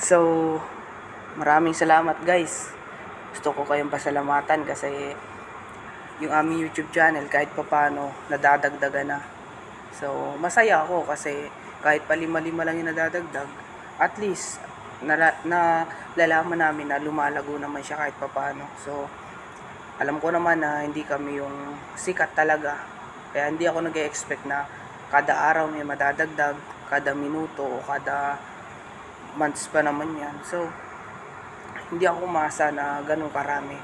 So, maraming salamat guys. Gusto ko kayong pasalamatan kasi yung aming YouTube channel kahit papano nadadagdagan na. So, masaya ako kasi kahit pa lima-lima lang yung nadadagdag, at least nalalaman namin na lumalago naman siya kahit papano. So, alam ko naman na hindi kami yung sikat talaga. Kaya hindi ako nag-expect na kada araw may madadagdag, kada minuto o kada months pa naman yan. So, hindi ako umasa na ganun karami.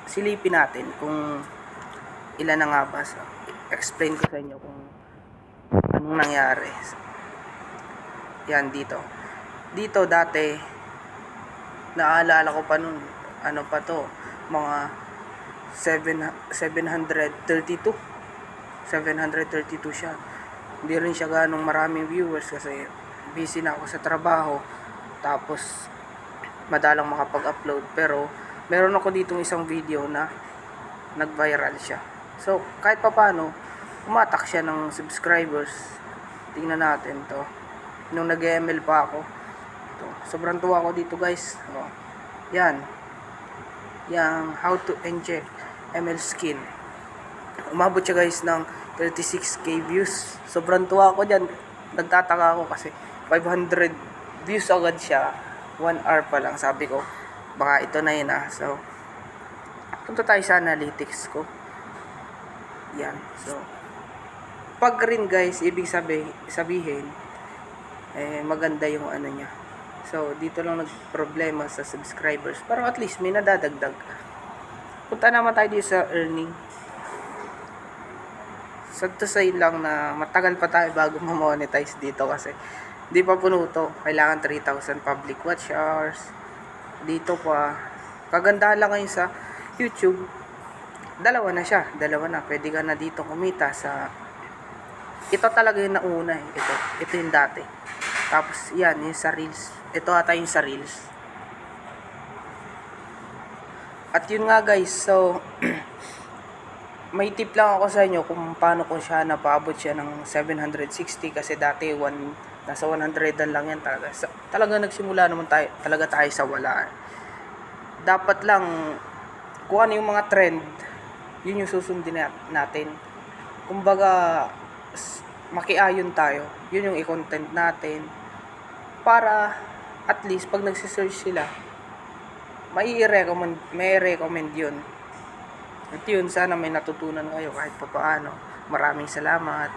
Silipin natin kung ilan na nga ba. So, explain ko sa inyo kung anong nangyari. Yan dito. Dito dati, naalala ko pa nun, ano pa to, mga 732 siya. Hindi rin siya ganong maraming viewers kasi busy na ako sa trabaho. Tapos, madalang makapag-upload. Pero, meron ako ditong isang video na nag-viral siya. So, kahit pa paano, umatak siya ng subscribers. Tingnan natin to. Nung nag-ML pa ako. To. Sobrang tuwa ako dito guys. O, yan. Yang how to inject ML skin. Umabot siya guys ng 36k views. Sobrang tuwa ako dyan. Nagtataka ako kasi 500 views agad siya. 1 hour pa lang. Sabi ko, baka ito na yun ah. So, punta tayo sa analytics ko. Yan. So, pag rin guys, ibig sabihin, maganda yung ano niya. So, dito lang nagproblema sa subscribers. Pero at least may nadadagdag. Punta naman tayo dito sa earning. Sad to say lang na matagal pa tayo bago ma-monetize dito kasi di pa puno to. Kailangan 3,000 public watch hours. Dito pa. Kagandahan lang ngayon sa YouTube. Dalawa na siya. Dalawa na. Pwede ka na dito kumita sa... Ito talaga yung nauna eh. Ito yung dati. Tapos yan, yung sa Reels. Ito ata yung sa Reels. At yun nga guys. So... may tip lang ako sa inyo kung paano ko siya napaabot siya ng 760 kasi dati nasa 100 lang yan talaga. Talaga nagsimula naman talaga tayo sa wala. Dapat lang kung ano yung mga trend, yun yung susundin natin. Kumbaga makiayon tayo. Yun yung i-content natin para at least pag nagse-search sila may recommend yun. At yun, sana may natutunan kayo kahit pa paano. Maraming salamat.